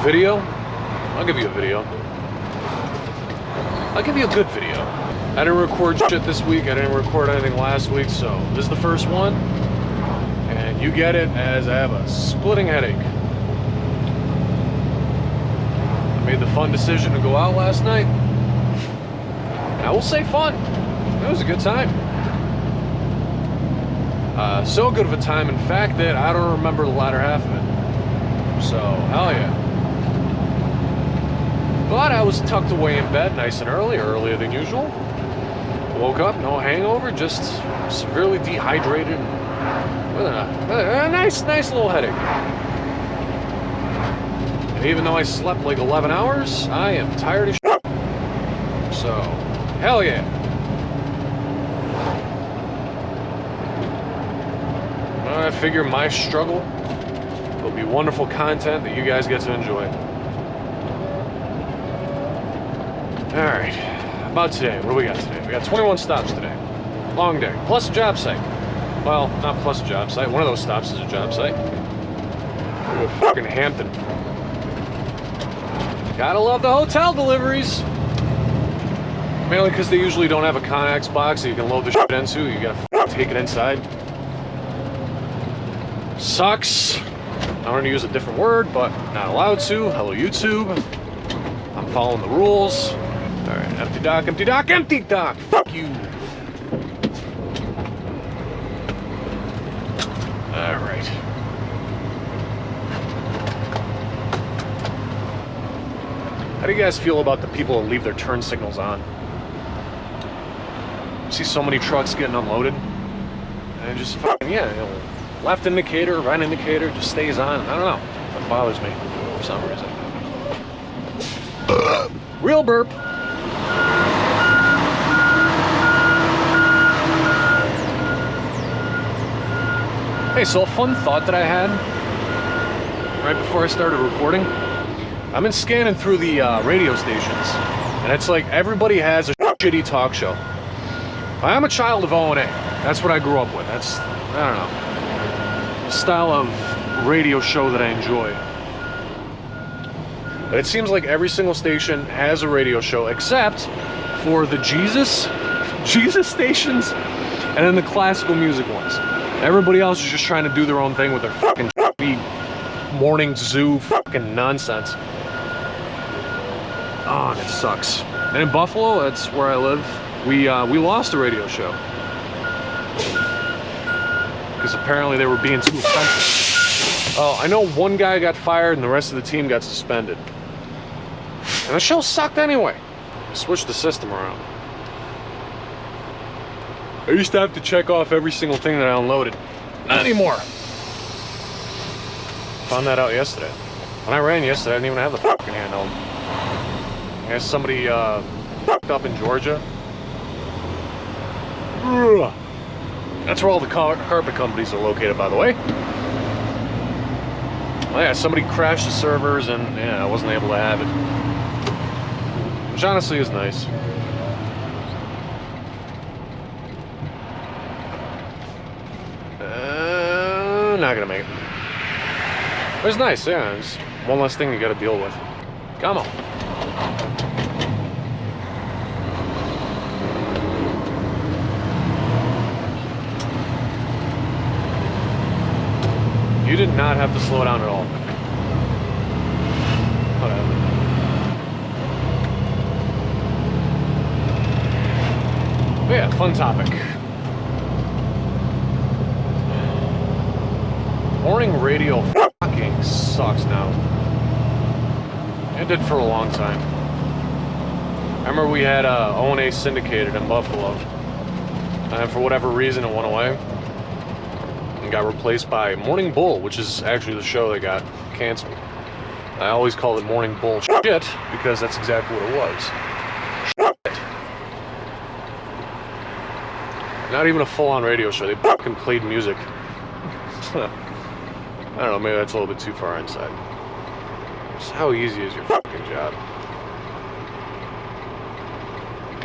video? I'll give you a video. I'll give you a good video. I didn't record shit this week. I didn't record anything last week, so this is the first one. And you get it as I have a splitting headache. I made the fun decision to go out last night. I will say fun. It was a good time. So good of a time, in fact, that I don't remember the latter half of it. So, hell yeah. But I was tucked away in bed nice and earlier than usual. Woke up, no hangover, just severely dehydrated with a nice little headache. And even though I slept like 11 hours, I am tired as shit. So, hell yeah. I figure my struggle will be wonderful content that you guys get to enjoy. Alright, about today, what do we got today? We got 21 stops today. Long day, plus a job site. Well, not plus a job site, one of those stops is a job site. We're fucking Hampton. Gotta love the hotel deliveries. Mainly because they usually don't have a Connex box that you can load the shit into. You gotta take it inside. Sucks. I'm gonna use a different word, but not allowed to. Hello, YouTube. I'm following the rules. Alright, empty dock, empty dock, empty dock! Fuck you! Alright. How do you guys feel about the people that leave their turn signals on? See so many trucks getting unloaded, and just fucking, yeah, you know, left indicator, right indicator just stays on. I don't know. That bothers me for some reason. Real burp. Hey, so a fun thought that I had right before I started recording. I've been scanning through the radio stations, and it's like everybody has a shitty talk show. I'm a child of O&A. That's what I grew up with. That's, I don't know, the style of radio show that I enjoy. But it seems like every single station has a radio show except for the Jesus stations and then the classical music ones. Everybody else is just trying to do their own thing with their fucking morning zoo fucking nonsense. Oh, and it sucks. And in Buffalo, that's where I live, we lost a radio show. Because apparently they were being too offensive. Oh, I know one guy got fired and the rest of the team got suspended. And the show sucked anyway. I switched the system around. I used to have to check off every single thing that I unloaded. Not anymore. Found that out yesterday. When I ran yesterday, I didn't even have the fucking handheld. I guess somebody fucked up in Georgia. That's where all the carpet companies are located, by the way. Oh yeah, somebody crashed the servers and yeah, I wasn't able to have it. Which honestly is nice. Not gonna make it. But it's nice, yeah. It's one less thing you gotta deal with. Come on. You did not have to slow down at all. Whatever. But yeah, fun topic. Morning radio fucking sucks now. It did for a long time. I remember we had O&A syndicated in Buffalo. And for whatever reason it went away. And got replaced by Morning Bull, which is actually the show that got canceled. I always call it Morning Bull shit because that's exactly what it was. Shit. Not even a full-on radio show. They fucking played music. I don't know, maybe that's a little bit too far inside. Just how easy is your fucking job?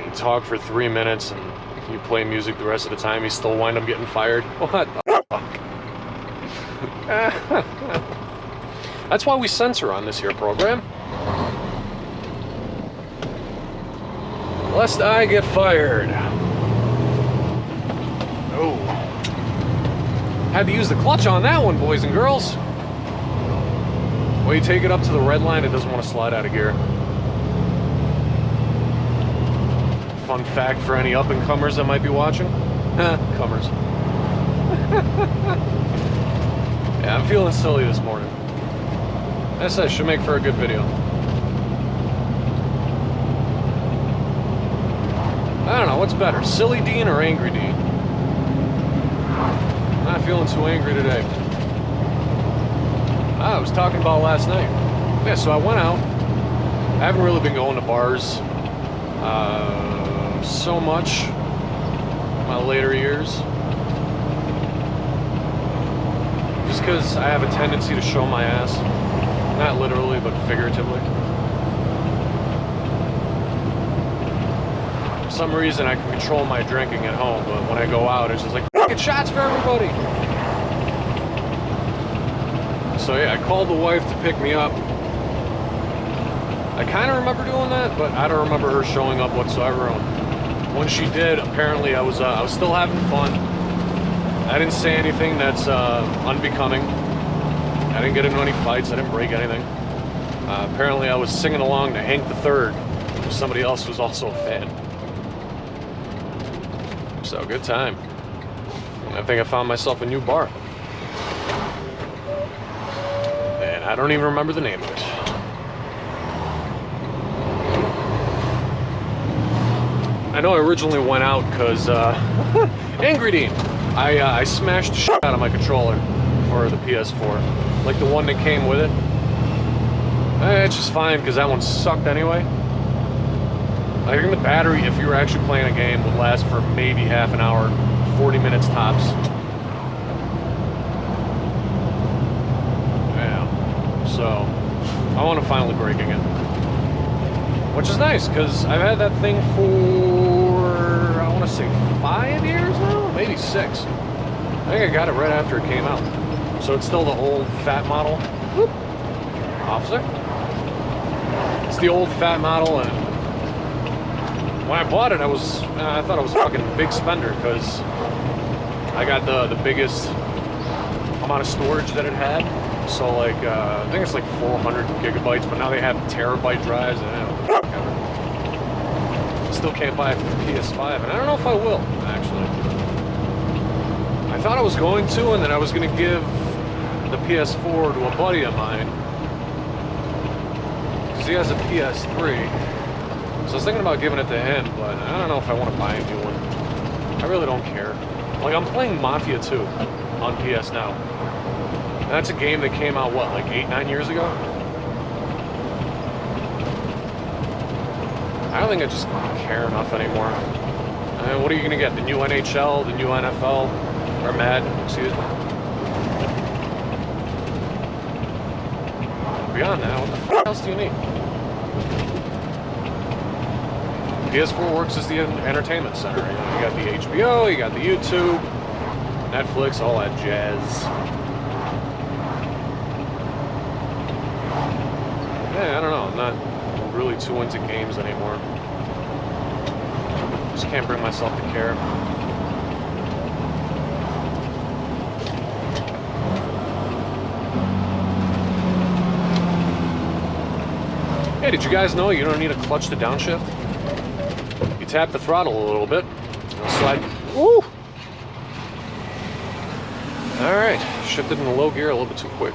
You talk for 3 minutes and you play music the rest of the time, you still wind up getting fired? What the fuck? That's why we censor on this here program. Lest I get fired. Oh. Had to use the clutch on that one, boys and girls. When you take it up to the red line, it doesn't want to slide out of gear. Fun fact for any up-and-comers that might be watching. Comers. Yeah, I'm feeling silly this morning. As I said, should make for a good video. I don't know, what's better, Silly Dean or Angry Dean? Not feeling too angry today. I was talking about last night. Yeah, so I went out. I haven't really been going to bars so much in my later years. Just because I have a tendency to show my ass. Not literally, but figuratively. For some reason, I can control my drinking at home, but when I go out, it's just like, fucking shots for everybody! So yeah, I called the wife to pick me up. I kind of remember doing that, but I don't remember her showing up whatsoever. When she did, apparently I was still having fun. I didn't say anything that's unbecoming. I didn't get into any fights. I didn't break anything. Apparently I was singing along to Hank the Third. Somebody else was also a fan. So good time. I think I found myself a new bar. And I don't even remember the name of it. I know I originally went out because Angry Dean. I smashed the shit out of my controller for the PS4. Like the one that came with it. It's just fine because that one sucked anyway. I think the battery, if you were actually playing a game, would last for maybe half an hour, 40 minutes tops. Yeah. So, I want to finally break again. Which is nice, because I've had that thing for, I want to say 5 years now? Maybe 6. I think I got it right after it came out. So it's still the old fat model. Whoop. Officer? It's the old fat model, and when I bought it, I thought I was a fucking big spender, because I got the biggest amount of storage that it had. So like, I think it's like 400 gigabytes, but now they have terabyte drives, and I don't know. Still can't buy it for the PS5, and I don't know if I will, actually. I thought I was going to, and then I was going to give the PS4 to a buddy of mine, because he has a PS3. So I was thinking about giving it to him, but I don't know if I want to buy a new one. I really don't care. Like, I'm playing Mafia 2 on PS Now. And that's a game that came out, what, like 8-9 years ago? I don't think I just care enough anymore. I mean, what are you going to get? The new NHL, the new NFL, or Madden, excuse me? Beyond that, what the f*** else do you need? PS4 works as the entertainment center. You know, you got the HBO, you got the YouTube, Netflix, all that jazz. Yeah, I don't know. I'm not really too into games anymore. Just can't bring myself to care. Hey, did you guys know you don't need a clutch to downshift? You tap the throttle a little bit, it'll slide. Woo! Alright, shifted in the low gear a little bit too quick.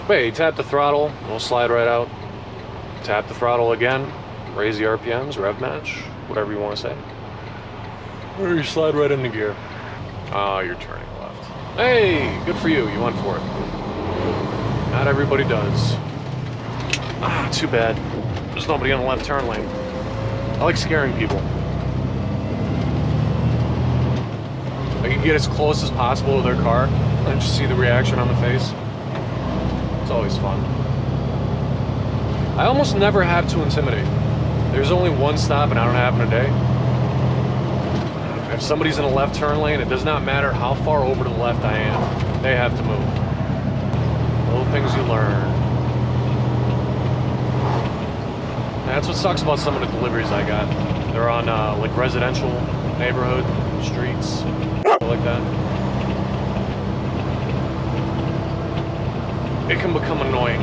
But hey, you tap the throttle, it'll slide right out. Tap the throttle again, raise the RPMs, rev match, whatever you want to say. Or you slide right into gear. Oh, you're turning left. Hey, good for you, you went for it. Not everybody does. Ah, too bad. There's nobody on the left turn lane. I like scaring people. I can get as close as possible to their car and just see the reaction on the face. It's always fun. I almost never have to intimidate. There's only one stop and I don't happen a day. If somebody's in a left turn lane, it does not matter how far over to the left I am. They have to move. Little things you learn. That's what sucks about some of the deliveries I got. They're on like residential neighborhood streets, stuff like that. It can become annoying,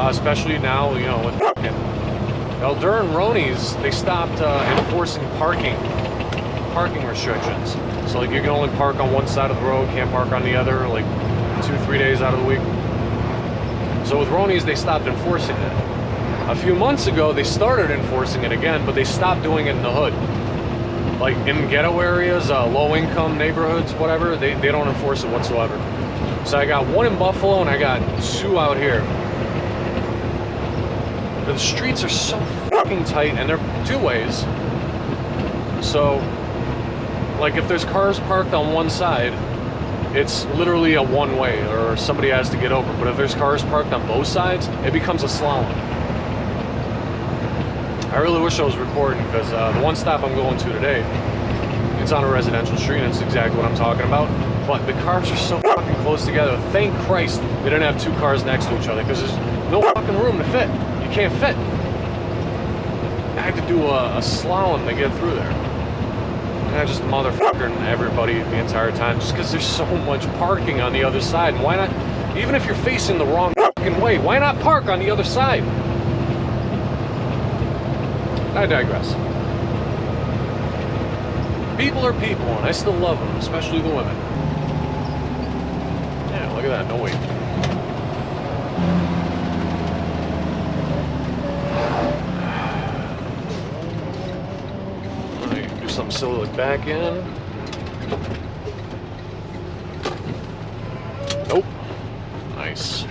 especially now. You know, with during Ronies, they stopped enforcing parking restrictions. So like you can only park on one side of the road, can't park on the other, like 2-3 days out of the week. So with Ronies, they stopped enforcing it. A few months ago, they started enforcing it again, but they stopped doing it in the hood. Like in ghetto areas, low-income neighborhoods, whatever, they don't enforce it whatsoever. So I got one in Buffalo and I got 2 out here. The streets are so fucking tight and they're 2 ways. So, like if there's cars parked on one side, it's literally a one-way or somebody has to get over. But if there's cars parked on both sides, it becomes a slalom. I really wish I was recording because the one stop I'm going to today, it's on a residential street and it's exactly what I'm talking about. But the cars are so fucking close together. Thank Christ they didn't have 2 cars next to each other because there's no fucking room to fit. You can't fit. I had to do a slalom to get through there. And I just motherfucking everybody the entire time just because there's so much parking on the other side. And why not, even if you're facing the wrong fucking way, why not park on the other side? I digress. People are people, and I still love them, especially the women. Yeah, look at that, no wait. Do something silly like back in. Nope. Nice.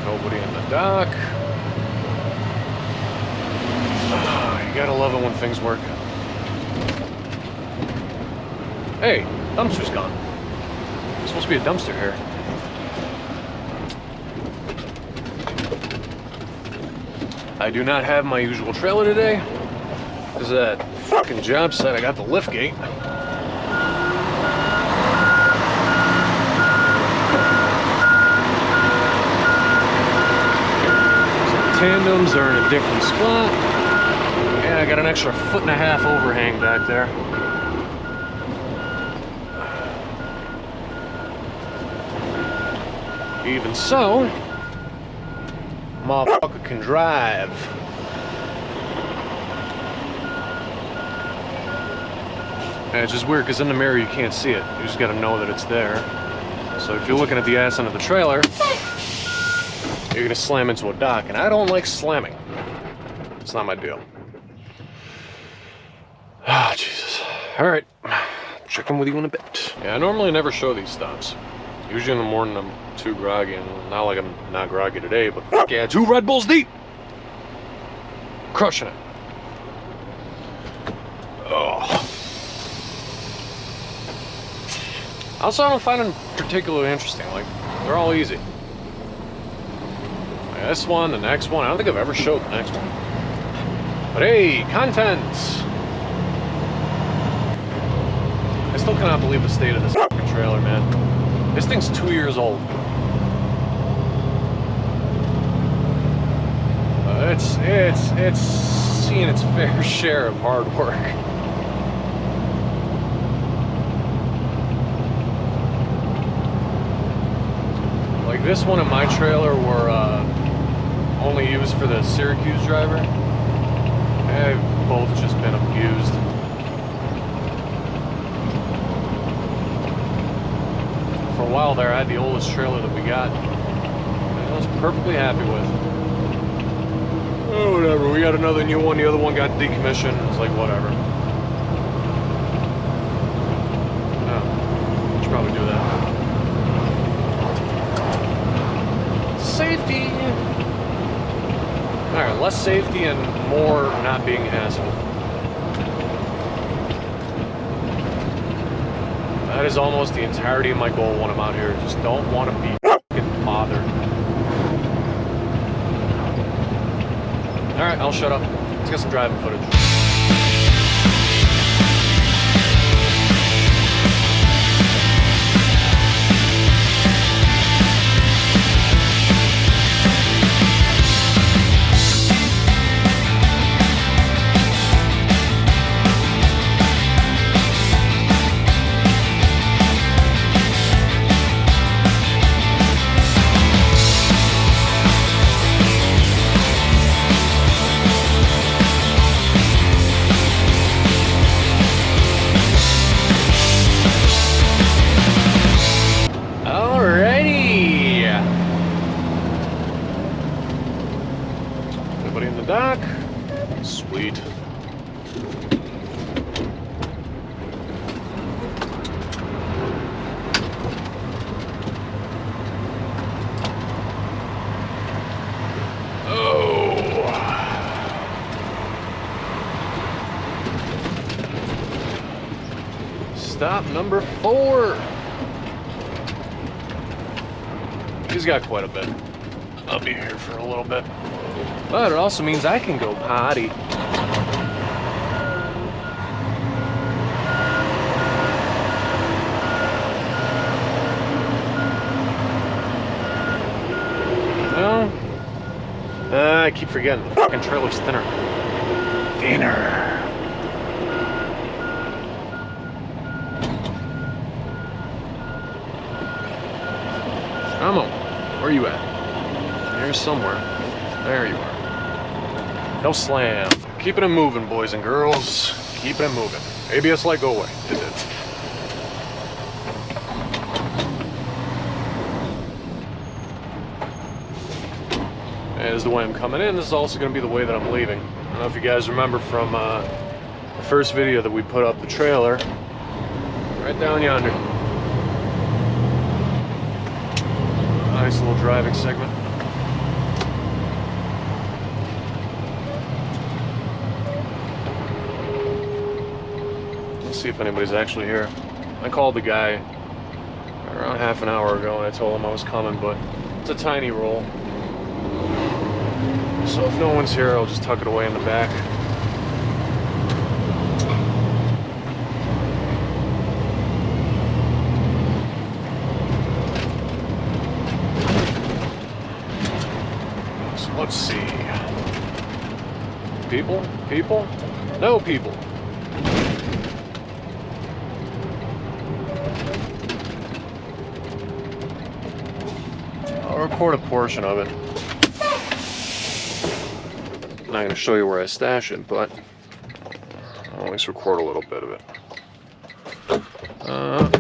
Nobody in the dock. You gotta love it when things work out. Hey, dumpster's gone. There's supposed to be a dumpster here. I do not have my usual trailer today. Because of that fucking job site, I got the lift gate. Tandems are in a different spot. Yeah, I got an extra 1.5 foot overhang back there. Even so, motherfucker can drive. And it's just weird because in the mirror you can't see it. You just gotta know that it's there. So if you're looking at the ass end of the trailer, you're gonna slam into a dock, and I don't like slamming. It's not my deal. Ah, Jesus. All right, check in with you in a bit. Yeah, I normally never show these stops. Usually in the morning I'm too groggy, and not like I'm not groggy today, but fuck yeah, 2 Red Bulls deep. Crushing it. Oh. Also, I don't find them particularly interesting. Like, they're all easy. Like this one, the next one. I don't think I've ever showed the next one. But hey, content! I still cannot believe the state of this fucking trailer, man. This thing's 2 years old. It's seen its fair share of hard work. Like this one and my trailer were only used for the Syracuse driver. They've both just been abused. For a while there, I had the oldest trailer that we got. I was perfectly happy with. Oh, whatever. We got another new one. The other one got decommissioned. It's like, whatever. No, should probably do that. Safety. All right, less safety and more not being an asshole. That is almost the entirety of my goal when I'm out here. Just don't want to be fucking bothered. All right, I'll shut up. Let's get some driving footage. Nobody in the dock. Sweet. Stop number 4. He's got quite a bit. I'll be here for a little bit. But it also means I can go potty. No. I keep forgetting the fucking trailer's thinner. Thinner. Come on, where are you at? Here somewhere. There you are. No slam. Keeping it moving, boys and girls. Keeping it moving. ABS light, go away. It did. This is the way I'm coming in. This is also going to be the way that I'm leaving. I don't know if you guys remember from the first video that we put up the trailer. Right down yonder. Nice little driving segment. Let's see if anybody's actually here. I called the guy around half an hour ago and I told him I was coming, but it's a tiny roll. So if no one's here, I'll just tuck it away in the back. Let's see. People? People? No people. I'll record a portion of it. I'm not going to show you where I stash it, but I'll at least record a little bit of it. All right.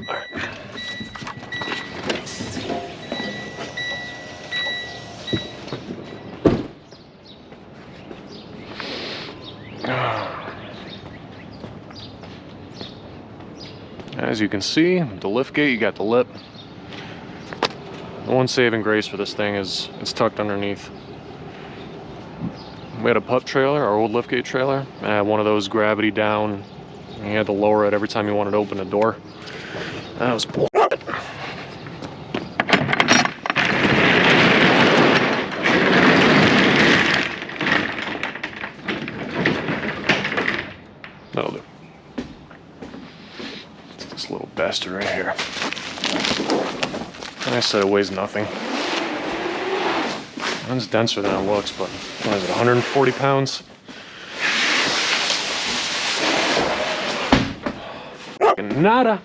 As you can see, the lift gate, you got the lip. The one saving grace for this thing is it's tucked underneath. We had a pup trailer, our old liftgate trailer. I had one of those gravity down. And you had to lower it every time you wanted to open a door. That was bullshit. That'll do. It's this little bastard right here. Like I said, it weighs nothing. It's denser than it looks, but what is it, 140 pounds? Fucking nada.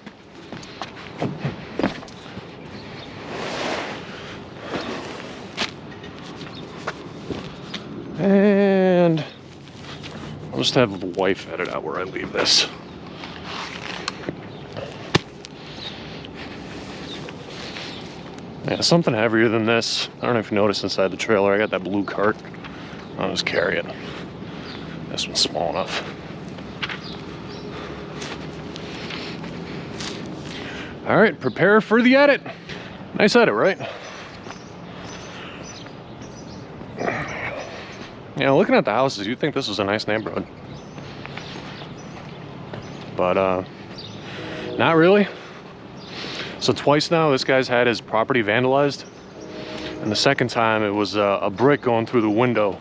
And I'll just have the wife edit out where I leave this. Yeah, something heavier than this. I don't know if you noticed inside the trailer, I got that blue cart. I'll just carry it. This one's small enough. All right, prepare for the edit. Nice edit, right? Yeah, looking at the houses, you'd think this was a nice neighborhood. But, not really. So twice now, this guy's had his property vandalized. And the second time, it was a brick going through the window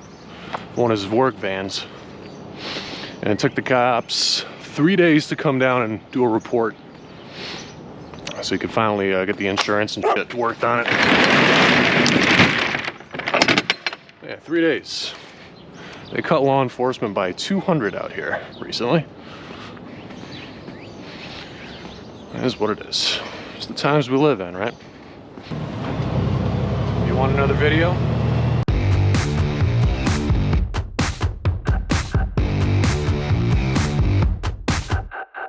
of one of his work vans. And it took the cops 3 days to come down and do a report. So he could finally get the insurance and shit worked on it. Yeah, 3 days. They cut law enforcement by 200 out here recently. That is what it is. It's the times we live in, right? You want another video?